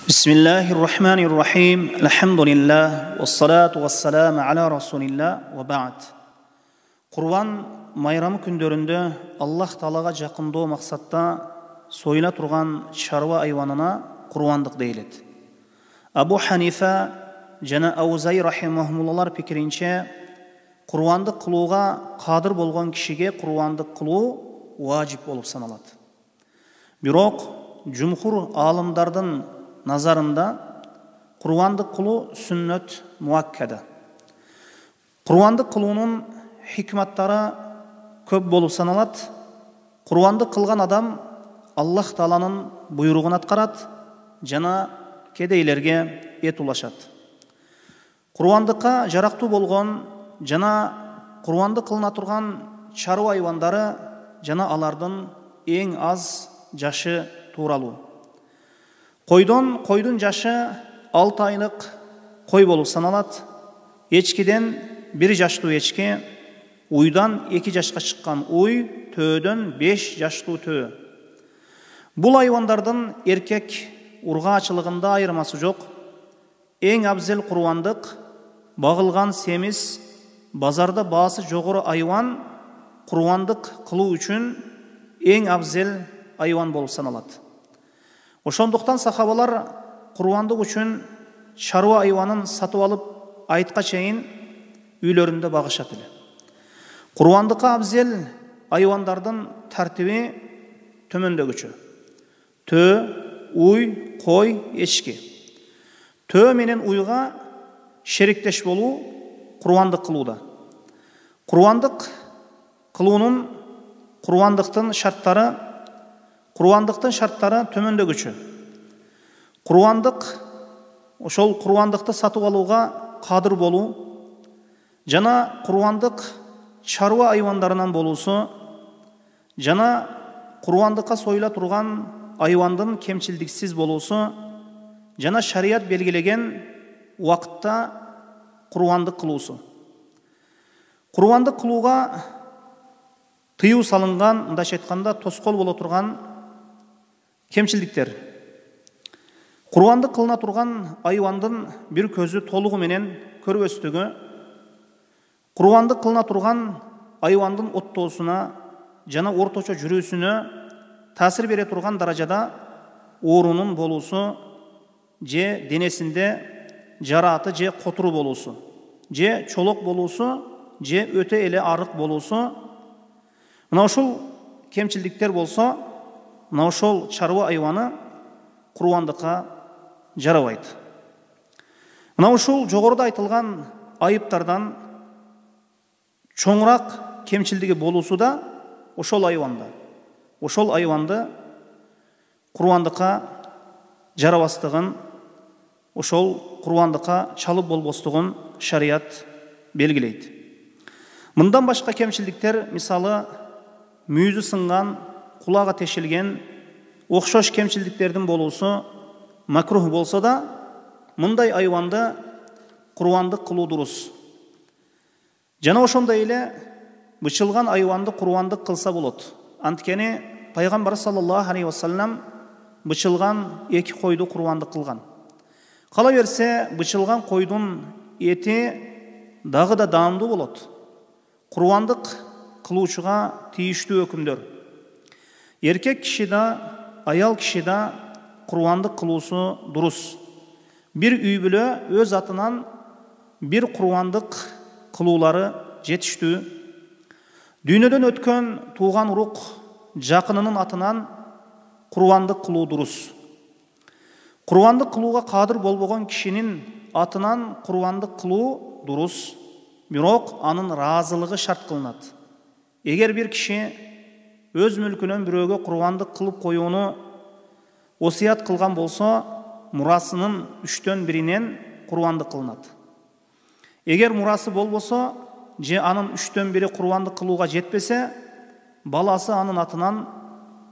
Bismillahirrahmanirrahim. Elhamdülillah. Vessalatu vesselamu ala Rasulillah ve ba'd. Kurban майрамы күндөрүндө Аллах Таалага жакындоо максатта союла турган чарва айванына курбандык дейилет. Абу Ханифа жана Аузай рахимахумуллар пикиринче курбандык кылууга кадыр болгон кишиге курбандык кылуу важип болуп саналат. Бирок жумхур алымдардын назарында курбандык кылуу сүннөт муаккада. Курбандык кылуунун хикматтары көп болуп саналат. Курбандык кылган адам Аллах Тааланын буйругун аткарат жана кедейлерге эт улашат. Курбандыкка жарактуу болгон жана курбандык кылына турган чарва айвандары жана алардын эң аз жашы тууралуу. Койдун жашы 6 айлык кой болуп саналат. Эчкиден 1 жаштуу эчки, уйдан 2 жашка чыккан уй, төөдөн 5 жаштуу төө. Бул айвандардын эркек ургаачылыгында айырмасы жок. Эң абзел курбандык багылган семиз, базарда баасы жогору айван курбандык кылуу үчүн эң абзел айван болуп саналат. Ошондуктан сахабалар курбандык үчүн чарва айванын сатып алып айтка чейин үйлөрүндө багышат эле. Курбандыкка абзел айвандардын тартиби төмөндөгүчө: төө, уй, кой, эчки. Төө менен уйга шериктеш болуу курбандык кылууда. Курбандык кылуунун курбандыктын шарттары төмөндөгүчө. Курбандык ошол курбандыкты сатып алууга кадыр болуу жана курбандык чарва айвандарынан болуусу жана курбандыкка союла турган айвандын кемчилдиксиз болуусу жана шарият белгилеген убакытта курбандык кылуусу. Курбандык кылууга тыюу салынган, мындайча айтканда тоскоол боло турган кемчилдиктер. Курбандык кылына турган айвандын бир көзү толугу менен көрбөстүгү, курбандык кылына турган айвандын оттоосуна жана орточо жүрүүсүнө таасир бере турган даражада оорунун болуусу, же денесинде жарааты же котору болуусу, же чолок болуусу, же өтө эле арык болуусу. Мына ушул кемчилдиктер болсо, мына ошол чарва айваны курбандыкка жарабайт. Мына ушул жогоруда айтылган айыптардан чоңураак кемчилдиги болуусу да ошол айванда. Ошол айванды курбандыкка жарабастыгын, ошол курбандыкка чалып болбостугун шарият белгилейт. Мындан башка кемчилдиктер, мисалы, мүйүзү сынган, кулага тешилген, окшош кемчилдиктердин болуусу макрух болсо да, мындай айванды курбандык кылуу дурус. Жана ошондой эле бычылган айванды курбандык кылса болот. Анткени пайгамбар саллаллаху алейхи вассалам бычылган 2 койду курбандык кылган. Кала берсе, бычылган койдун эти дагы да даамдуу болот. Курбандык кылуучуга тийиштүү өкүмдөр: эркек киши да, аял киши да курбандык кылуусу дурус. Бир үй бүлө өз атынан бир курбандык кылуулары жетиштүү. Дүйнөдөн өткөн тууган урук жакынынын атынан курбандык кылуу дурус. Курбандык кылууга кадыр болбогон кишинин атынан курбандык кылуу дурус, бирок анын ыраазылыгы шарт кылынат. Эгер бир киши өз мүлкүнөн бирөөгө курбандык кылып коюуну осуят кылган болсо, мурасынын 3төн 1-инен курбандык кылынат. Эгер мурасы болбосо, же анын 3төн 1-и курбандык кылууга жетпесе, баласы анын атынан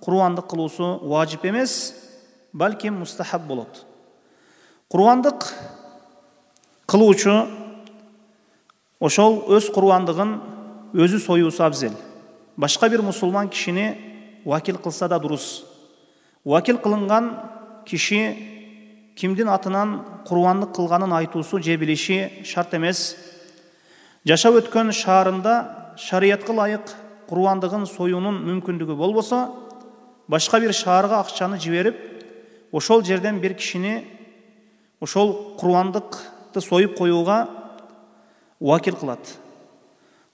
курбандык кылуусу важип эмес, балким мустахаб болот. Курбандык кылуучу ошол өз курбандыгын өзү союусу абзел. Башка бир мусулман кишини вакил кылса да дурус. Вакил кылынган киши кимдин атынан курбандык кылганын айтуусу же билиши шарт эмес. Жашап өткөн шаарында шариятка ылайык курбандыгын союунун мүмкүндүгү болбосо, башка бир шаарга акчаны жиберип, ошол жерден бир кишини ошол курбандыкты союп коюуга вакил кылат.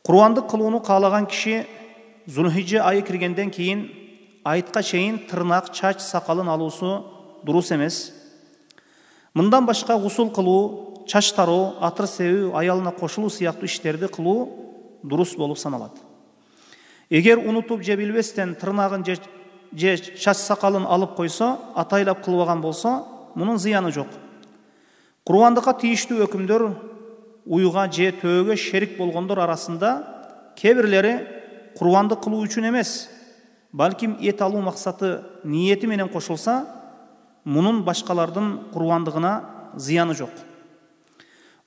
Курбандык кылууну каалаган киши Зулхижжа айы киргенден кийин айтка чейин тырнак, чач, сакалын алуусу дурус эмес. Мындан башка гусул кылуу, чач тароо, атыр себүү, аялына кошулуу сыяктуу иштерди кылуу дурус болуп саналат. Эгер унутуп же билбестен тырнагын же чач сакалын алып койсо, атайлап кылбаган болсо, мунун зыяны жок. Курбандыкка тийиштүү өкүмдөр уйга же төөгө шерик болгондор арасында кээ бирлери курбандык кылуу үчүн эмес, балким эт алуу максаты ниети менен кошулса, мунун башкалардын курбандыгына зыяны жок.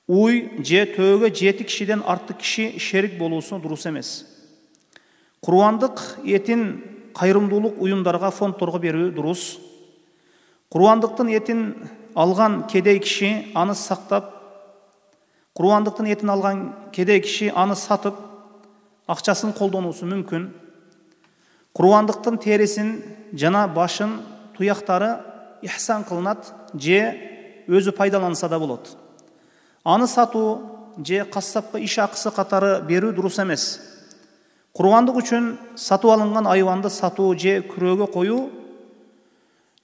Уй же төөгө 7 кишиден артык киши шерик болуусу дурус эмес. Курбандык этин кайрымдуулук уюмдарга, фондторго берүү дурус. Курбандыктын этин алган кедей киши аны сактап, курбандыктын этин алган кедей киши аны сатып, акчасын колдонуусу мүмкүн. Курбандыктын терисин жана башын, туяктары ихсан кылынат же өзү пайдаланса да болот. Аны сатуу же кассапка иш акысы катары берүү дурус эмес. Курбандык үчүн сатып алынган айванды сатуу же күрөөгө коюу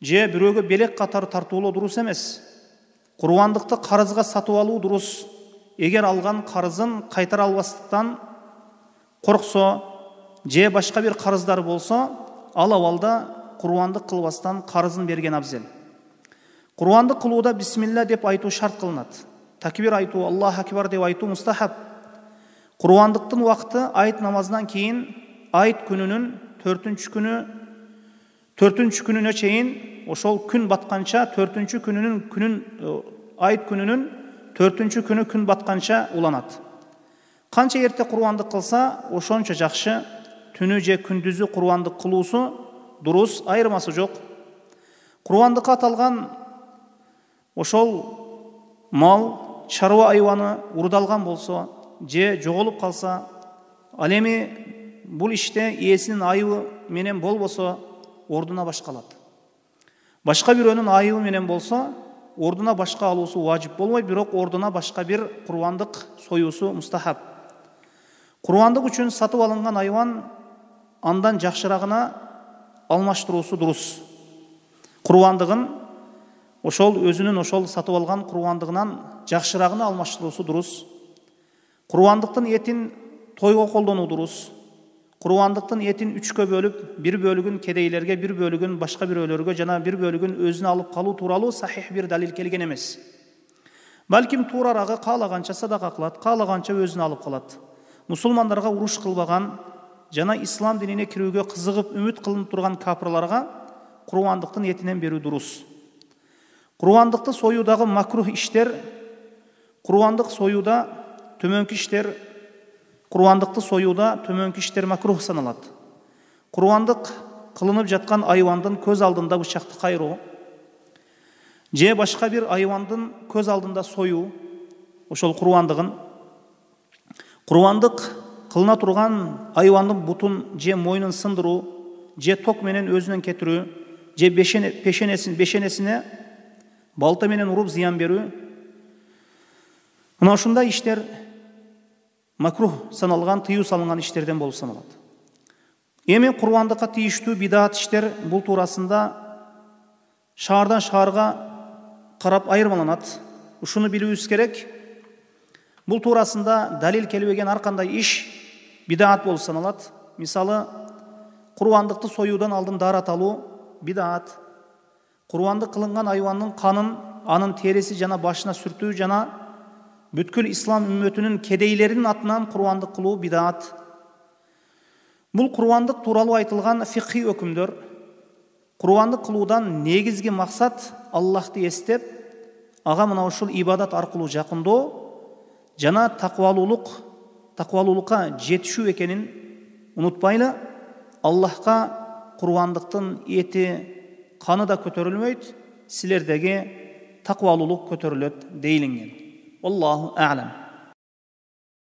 же бирөөгө белек катары тартуулоо дурус эмес. Курбандыкты карызга сатып алуу дурус. Эгер алган карызын кайтара албастыктан корксо же башка бир карыздары болсо, ал абалда курбандык кылбастан карызын берген абзел. Курбандык кылууда бисмилла деп айтуу шарт кылынат. Такбир айтуу, Аллаху акбар деп айтуу мустахаб. Курбандыктын убакыты айт намазынан кийин айт күнүнүн 4-күнүнө чейин, ошол күн батканча 4-күнүнүн айт күнүнүн 4-күнү күн батканча уланат. Канча эрте курбандык кылса, ошончо жакшы. Түнү же күндүзү курбандык кылуусу дурус, айырмасы жок. Курбандыкка аталган ошол мал, чарба айваны урдалган болсо же жоголуп калса, ал эми бул иште ээсинин айыбы менен болбосо, ордуна башка алат. Башка бирөөнүн айыбы менен болсо, ордуна башка алуусу важип болбойт, бирок ордуна башка бир курбандык союусу мустахаб. Курбандык үчүн сатып алынган айван андан жакшырагына алмаштыруусу дурус. Курбандыгын ошол өзүнүн ошол сатып алган курбандыгынан жакшырагына алмаштыруусу дурус. Курбандыктын этин тойго колдонуу дурус. Курбандыктын этин 3кө бөлүп, бир бөлүгүн кедейлерге, бир бөлүгүн башка бирөөлөргө жана бир бөлүгүн өзүнө алып калуу тууралуу сахих бир далил келген эмес. Балким туурарагы каалаганча садака кылат, каалаганча өзүнө алып калат. Мусулмандарга уруш кылбаган жана ислам динине кирүүгө кызыгып үмүт кылынып турган капырларга курбандыктын этинен берүү дурус. Курбандыкты союудагы макрух иштер, курбандык союуда төмөнкү иштер, курбандыкты союуда төмөнкү иштер макрух саналат. Курбандык кылынып жаткан айвандын көз алдында бычакты кайроо же башка бир айвандын көз алдында союу, ошол курбандыгын. Курбандык кылына турган айвандын бутун же мойнун сындыруу, же ток менен өзүнөн кетирүү, же бешенесине балта менен уруп зыян берүү. Мына ушундай иштер макрух саналган, тыюу салынган иштерден болуп саналат. Эми курбандыкка тийиштүү бидаат иштер бул туурасында шаардан шаарга карап айырмаланат. Ушуну билүүбүз керек. Бул туурасында далил келбеген ар кандай иш бидаат болуп саналат. Мисалы, курбандыкты союудан алдын даарат алуу бидаат. Курбандык кылынган айвандын канын, анын териси жана башына сүртүү жана бүткүл ислам үммөтүнүн кедейлеринин атынан курбандык кылуу бидаат. Бул курбандык тууралуу айтылган фикхи өкүмдөр. Курбандык кылуудан негизги максат Аллахты эстеп, ага мына ушул ибадат аркылуу жакындоо жана таквалуулукка жетишүү экенин унутпайлы. Аллахка курбандыктын эти, каны да көтөрүлмөйт, силердеги takvaluluk kötörület deyilingen. Wallahu a'lam.